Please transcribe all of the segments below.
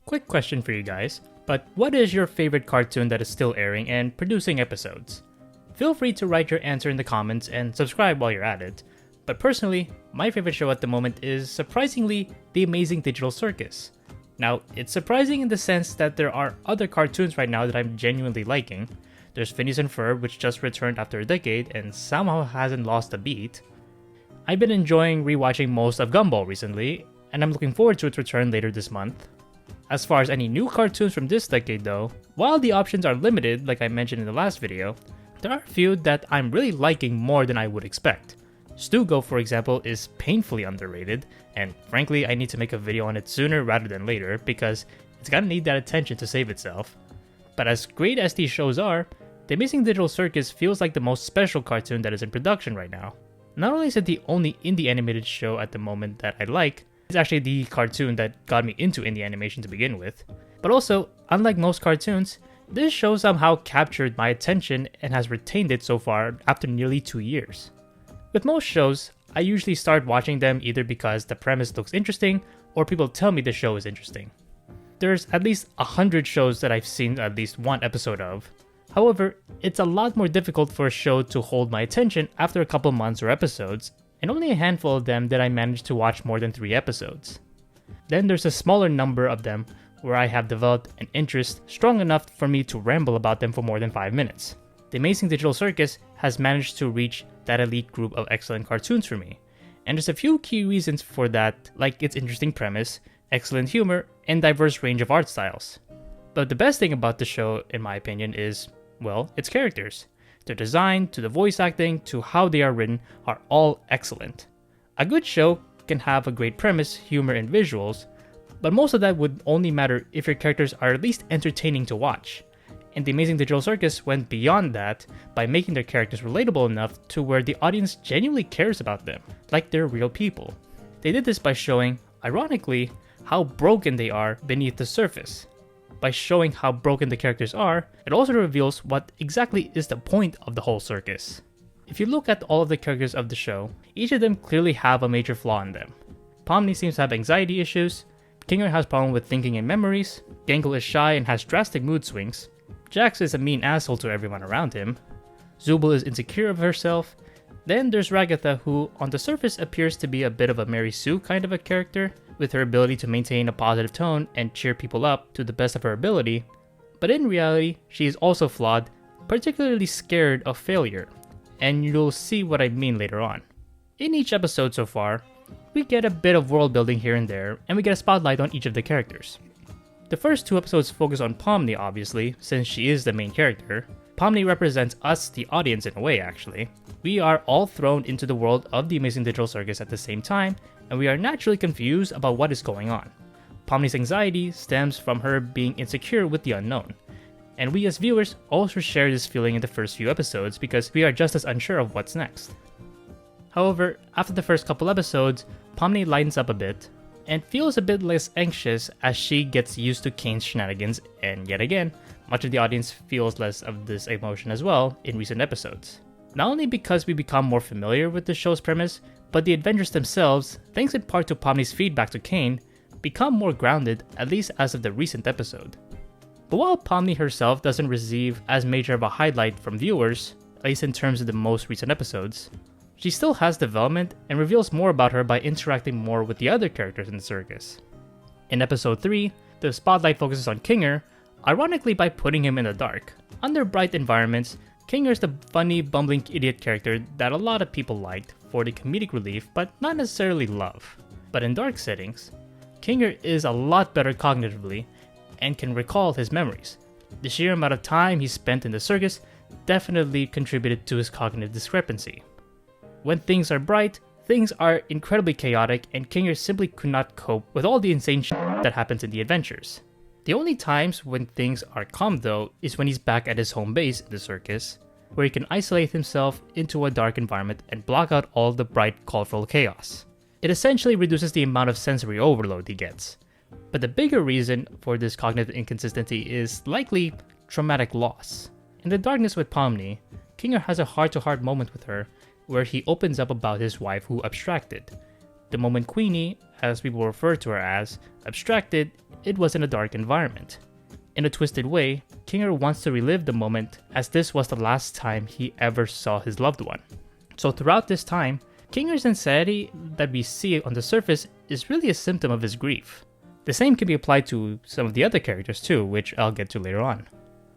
Quick question for you guys, but what is your favorite cartoon that is still airing and producing episodes? Feel free to write your answer in the comments and subscribe while you're at it. But personally, my favorite show at the moment is surprisingly The Amazing Digital Circus. Now, it's surprising in the sense that there are other cartoons right now that I'm genuinely liking. There's Phineas and Ferb, which just returned after a decade and somehow hasn't lost a beat. I've been enjoying rewatching most of Gumball recently, and I'm looking forward to its return later this month. As far as any new cartoons from this decade though, while the options are limited like I mentioned in the last video, there are a few that I'm really liking more than I would expect. StuGo, for example, is painfully underrated, and frankly I need to make a video on it sooner rather than later because it's gonna need that attention to save itself. But as great as these shows are, The Amazing Digital Circus feels like the most special cartoon that is in production right now. Not only is it the only indie animated show at the moment that I like, it's actually the cartoon that got me into indie animation to begin with, but also, unlike most cartoons, this show somehow captured my attention and has retained it so far after nearly 2 years. With most shows, I usually start watching them either because the premise looks interesting or people tell me the show is interesting. There's at least 100 shows that I've seen at least one episode of. However, it's a lot more difficult for a show to hold my attention after a couple months or episodes, and only a handful of them did I manage to watch more than 3 episodes. Then there's a smaller number of them where I have developed an interest strong enough for me to ramble about them for more than 5 minutes. The Amazing Digital Circus has managed to reach that elite group of excellent cartoons for me, and there's a few key reasons for that, like its interesting premise, excellent humor, and diverse range of art styles. But the best thing about the show, in my opinion, is, well, its characters. Their design, to the voice acting, to how they are written, are all excellent. A good show can have a great premise, humor, and visuals, but most of that would only matter if your characters are at least entertaining to watch. And The Amazing Digital Circus went beyond that by making their characters relatable enough to where the audience genuinely cares about them, like they're real people. They did this by showing, ironically, how broken they are beneath the surface. By showing how broken the characters are, it also reveals what exactly is the point of the whole circus. If you look at all of the characters of the show, each of them clearly have a major flaw in them. Pomni seems to have anxiety issues, Kinger has problems with thinking and memories, Gangle is shy and has drastic mood swings, Jax is a mean asshole to everyone around him, Zooble is insecure of herself, then there's Ragatha, who on the surface appears to be a bit of a Mary Sue kind of a character, with her ability to maintain a positive tone and cheer people up to the best of her ability, but in reality, she is also flawed, particularly scared of failure, and you'll see what I mean later on. In each episode so far, we get a bit of world building here and there, and we get a spotlight on each of the characters. The first 2 episodes focus on Pomni obviously, since she is the main character. Pomni represents us, the audience, in a way actually. We are all thrown into the world of the Amazing Digital Circus at the same time, and we are naturally confused about what is going on. Pomni's anxiety stems from her being insecure with the unknown, and we as viewers also share this feeling in the first few episodes because we are just as unsure of what's next. However, after the first couple episodes, Pomni lightens up a bit, and feels a bit less anxious as she gets used to Kane's shenanigans, and yet again, much of the audience feels less of this emotion as well in recent episodes. Not only because we become more familiar with the show's premise, but the adventures themselves, thanks in part to Pomni's feedback to Kane, become more grounded, at least as of the recent episode. But while Pomni herself doesn't receive as major of a highlight from viewers, at least in terms of the most recent episodes, she still has development and reveals more about her by interacting more with the other characters in the circus. In episode 3, the spotlight focuses on Kinger, ironically by putting him in the dark. Under bright environments, Kinger is the funny, bumbling idiot character that a lot of people liked for the comedic relief but not necessarily love. But in dark settings, Kinger is a lot better cognitively and can recall his memories. The sheer amount of time he spent in the circus definitely contributed to his cognitive discrepancy. When things are bright, things are incredibly chaotic, and Kinger simply could not cope with all the insane shit that happens in the adventures. The only times when things are calm though is when he's back at his home base in the circus, where he can isolate himself into a dark environment and block out all the bright, colorful chaos. It essentially reduces the amount of sensory overload he gets. But the bigger reason for this cognitive inconsistency is likely traumatic loss. In the darkness with Pomni, Kinger has a heart-to-heart moment with her where he opens up about his wife who abstracted. the moment Queenie, as people refer to her as, abstracted, it was in a dark environment. In a twisted way, Kinger wants to relive the moment as this was the last time he ever saw his loved one. So throughout this time, Kinger's insanity that we see on the surface is really a symptom of his grief. The same can be applied to some of the other characters too, which I'll get to later on.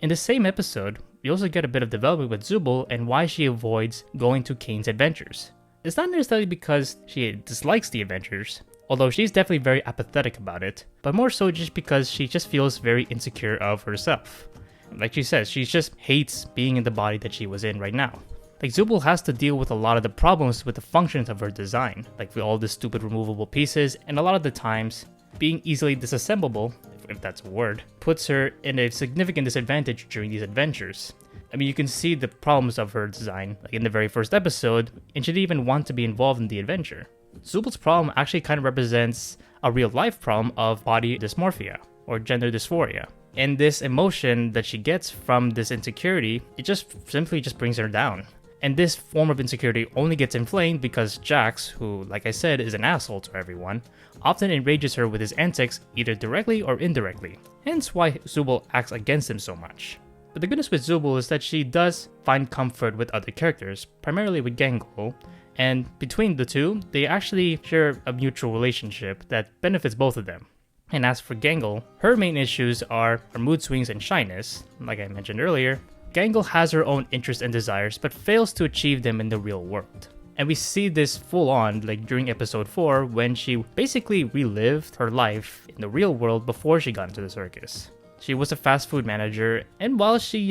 In the same episode, we also get a bit of development with Zooble and why she avoids going to Kane's adventures. It's not necessarily because she dislikes the adventures, although she's definitely very apathetic about it, but more so just because she just feels very insecure of herself. Like she says, she just hates being in the body that she was in right now. Like Zooble has to deal with a lot of the problems with the functions of her design, like with all the stupid removable pieces, and a lot of the times, being easily disassemblable, if that's a word, puts her in a significant disadvantage during these adventures. I mean, you can see the problems of her design, like in the very first episode, and she didn't even want to be involved in the adventure. Zooble's problem actually kind of represents a real-life problem of body dysmorphia, or gender dysphoria. And this emotion that she gets from this insecurity, it just simply brings her down. And this form of insecurity only gets inflamed because Jax, who, like I said, is an asshole to everyone, often enrages her with his antics either directly or indirectly, hence why Zooble acts against him so much. But the goodness with Zooble is that she does find comfort with other characters, primarily with Gangle, and between the two, they actually share a mutual relationship that benefits both of them. And as for Gangle, her main issues are her mood swings and shyness, like I mentioned earlier. Gangle has her own interests and desires, but fails to achieve them in the real world. And we see this full on, like during episode 4, when she basically relived her life in the real world before she got into the circus. She was a fast food manager, and while she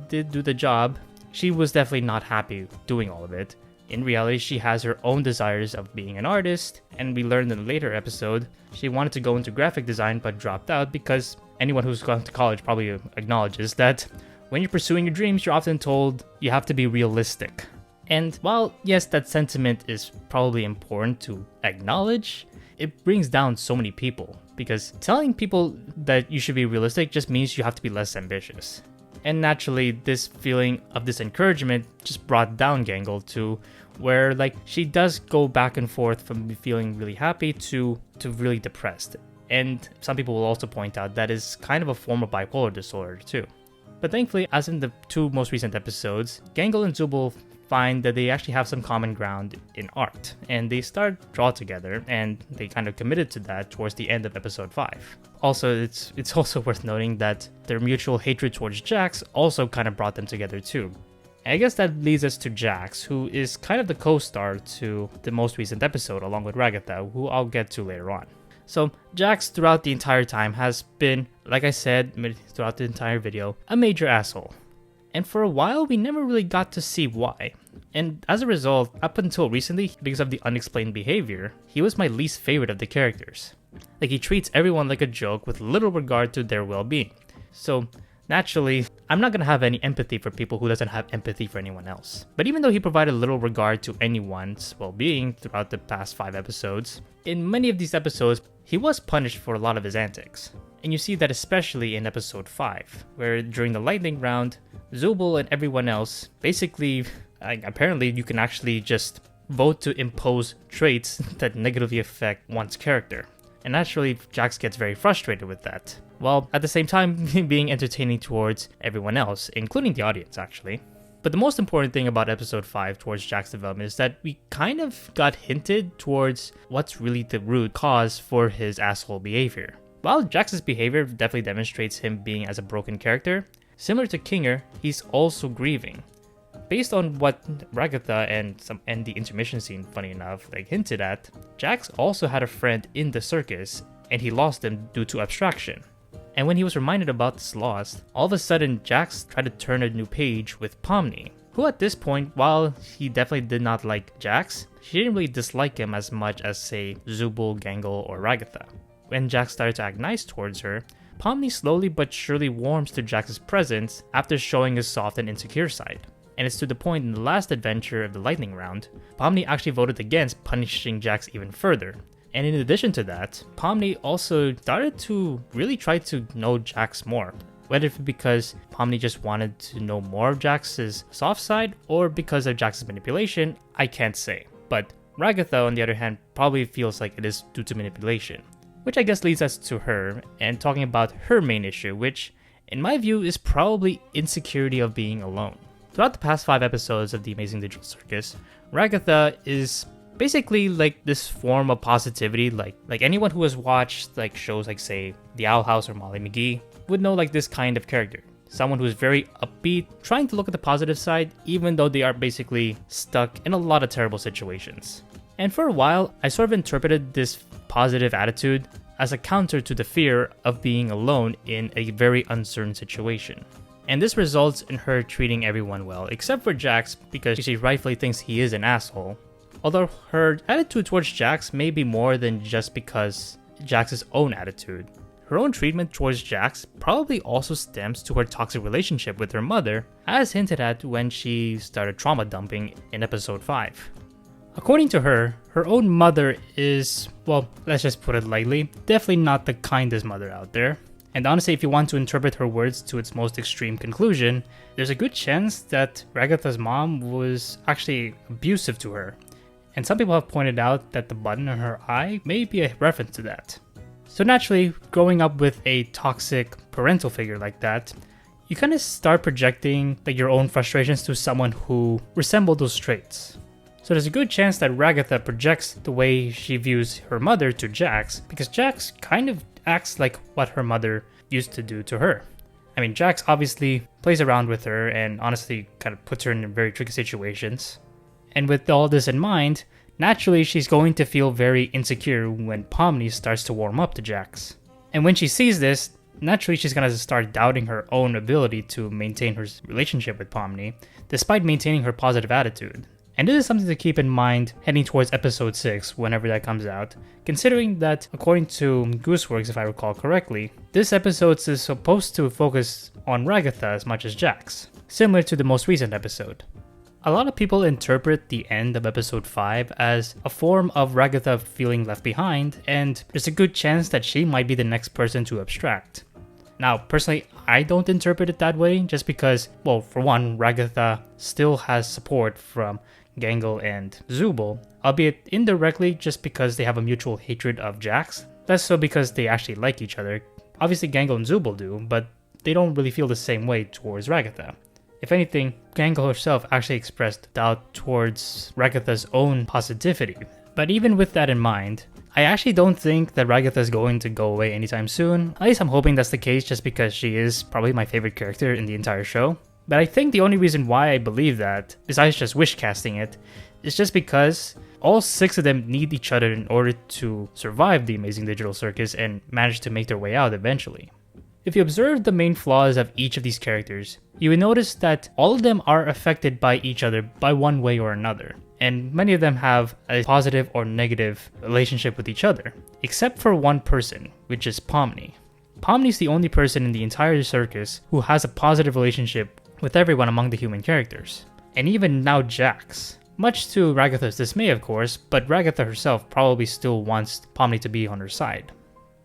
did do the job, she was definitely not happy doing all of it. In reality, she has her own desires of being an artist, and we learned in a later episode, she wanted to go into graphic design but dropped out because anyone who's gone to college probably acknowledges that when you're pursuing your dreams, you're often told you have to be realistic. And while, yes, that sentiment is probably important to acknowledge, it brings down so many people, because telling people that you should be realistic just means you have to be less ambitious. And naturally, this feeling of this encouragement just brought down Gangle to where, like, she does go back and forth from feeling really happy to really depressed. And some people will also point out that is kind of a form of bipolar disorder too. But thankfully, as in the 2 most recent episodes, Gangle and Zooble find that they actually have some common ground in art, and they start draw together, and they kind of committed to that towards the end of episode 5. Also, it's also worth noting that their mutual hatred towards Jax also kind of brought them together too. And I guess that leads us to Jax, who is kind of the co-star to the most recent episode, along with Ragatha, who I'll get to later on. So Jax throughout the entire time has been, like I said throughout the entire video, a major asshole. And for a while, we never really got to see why. And as a result, up until recently, because of the unexplained behavior, he was my least favorite of the characters. Like, he treats everyone like a joke with little regard to their well-being. So naturally, I'm not gonna have any empathy for people who doesn't have empathy for anyone else. But even though he provided little regard to anyone's well-being throughout the past 5 episodes, in many of these episodes, he was punished for a lot of his antics. And you see that especially in episode 5, where during the lightning round, Zooble and everyone else basically, apparently you can actually just vote to impose traits that negatively affect one's character. And naturally, Jax gets very frustrated with that, while at the same time being entertaining towards everyone else, including the audience actually. But the most important thing about episode 5 towards Jax's development is that we kind of got hinted towards what's really the root cause for his asshole behavior. While Jax's behavior definitely demonstrates him being as a broken character, similar to Kinger, he's also grieving. Based on what Ragatha and the intermission scene, funny enough, hinted at, Jax also had a friend in the circus, and he lost him due to abstraction. And when he was reminded about this loss, all of a sudden Jax tried to turn a new page with Pomni, who at this point, while he definitely did not like Jax, she didn't really dislike him as much as, say, Zooble, Gangle, or Ragatha. When Jax started to act nice towards her, Pomni slowly but surely warms to Jax's presence after showing his soft and insecure side. And it's to the point in the last adventure of the lightning round, Pomni actually voted against punishing Jax even further. And in addition to that, Pomni also started to really try to know Jax more. Whether it's because Pomni just wanted to know more of Jax's soft side, or because of Jax's manipulation, I can't say. But Ragatha, on the other hand, probably feels like it is due to manipulation. Which I guess leads us to her, and talking about her main issue, which, in my view, is probably insecurity of being alone. Throughout the past 5 episodes of the Amazing Digital Circus, Ragatha is basically like this form of positivity, like anyone who has watched like shows like, say, The Owl House or Molly McGee would know like this kind of character. Someone who's very upbeat, trying to look at the positive side, even though they are basically stuck in a lot of terrible situations. And for a while, I sort of interpreted this positive attitude as a counter to the fear of being alone in a very uncertain situation. And this results in her treating everyone well, except for Jax, because she rightfully thinks he is an asshole. Although her attitude towards Jax may be more than just because Jax's own attitude. Her own treatment towards Jax probably also stems to her toxic relationship with her mother, as hinted at when she started trauma dumping in episode 5. According to her, her own mother is, well, let's just put it lightly, definitely not the kindest mother out there. And honestly, if you want to interpret her words to its most extreme conclusion, there's a good chance that Ragatha's mom was actually abusive to her. And some people have pointed out that the button on her eye may be a reference to that. So naturally, growing up with a toxic parental figure like that, you kind of start projecting like your own frustrations to someone who resembles those traits. So there's a good chance that Ragatha projects the way she views her mother to Jax, because Jax kind of acts like what her mother used to do to her. I mean, Jax obviously plays around with her and honestly kind of puts her in very tricky situations. And with all this in mind, naturally she's going to feel very insecure when Pomni starts to warm up to Jax. And when she sees this, naturally she's going to start doubting her own ability to maintain her relationship with Pomni, despite maintaining her positive attitude. And this is something to keep in mind heading towards episode 6 whenever that comes out, considering that, according to Gooseworks if I recall correctly, this episode is supposed to focus on Ragatha as much as Jax, similar to the most recent episode. A lot of people interpret the end of episode 5 as a form of Ragatha feeling left behind, and there's a good chance that she might be the next person to abstract. Now, personally, I don't interpret it that way, just because, well, for one, Ragatha still has support from Gangle and Zooble, albeit indirectly just because they have a mutual hatred of Jax. Less so because they actually like each other. Obviously Gangle and Zooble do, but they don't really feel the same way towards Ragatha. If anything, Gangle herself actually expressed doubt towards Ragatha's own positivity. But even with that in mind, I actually don't think that Ragatha is going to go away anytime soon. At least I'm hoping that's the case, just because she is probably my favorite character in the entire show. But I think the only reason why I believe that, besides just wish casting it, is just because all 6 of them need each other in order to survive the Amazing Digital Circus and manage to make their way out eventually. If you observe the main flaws of each of these characters, you will notice that all of them are affected by each other by one way or another, and many of them have a positive or negative relationship with each other, except for one person, which is Pomni. Pomni is the only person in the entire circus who has a positive relationship with everyone among the human characters, and even now Jax. Much to Ragatha's dismay, of course, but Ragatha herself probably still wants Pomni to be on her side.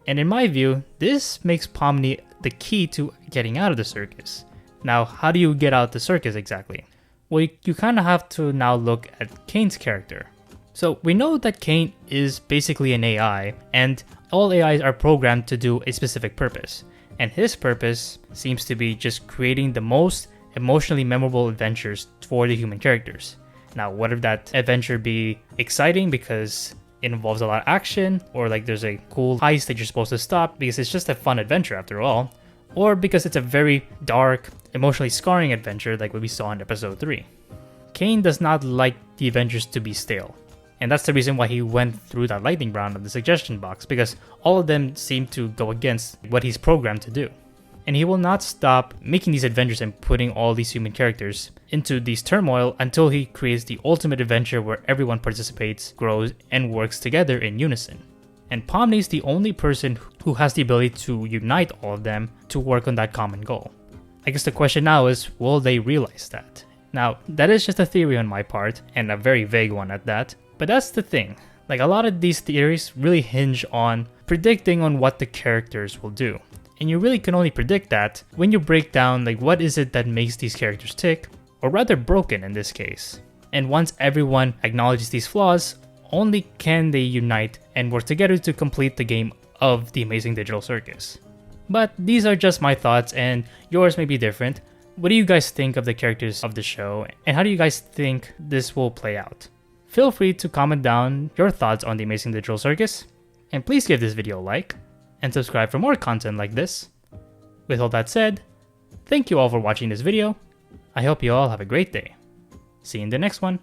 And in my view, this makes Pomni the key to getting out of the circus. Now, how do you get out the circus exactly? Well, you kind of have to now look at Kane's character. So we know that Kane is basically an AI, and all AIs are programmed to do a specific purpose. And his purpose seems to be just creating the most emotionally memorable adventures for the human characters. Now, whether that adventure be exciting because it involves a lot of action, or like there's a cool heist that you're supposed to stop because it's just a fun adventure after all, or because it's a very dark, emotionally scarring adventure like what we saw in episode 3. Kane does not like the adventures to be stale. And that's the reason why he went through that lightning round of the suggestion box, because all of them seem to go against what he's programmed to do. And he will not stop making these adventures and putting all these human characters into these turmoil until he creates the ultimate adventure where everyone participates, grows, and works together in unison. And Pomni is the only person who has the ability to unite all of them to work on that common goal. I guess the question now is, will they realize that? Now, that is just a theory on my part, and a very vague one at that, but that's the thing. Like, a lot of these theories really hinge on predicting on what the characters will do. And you really can only predict that when you break down like what is it that makes these characters tick, or rather broken in this case. And once everyone acknowledges these flaws, only can they unite and work together to complete the game of the Amazing Digital Circus. But these are just my thoughts, and yours may be different. What do you guys think of the characters of the show, and how do you guys think this will play out? Feel free to comment down your thoughts on the Amazing Digital Circus, and please give this video a like, and subscribe for more content like this. With all that said, thank you all for watching this video. I hope you all have a great day. See you in the next one.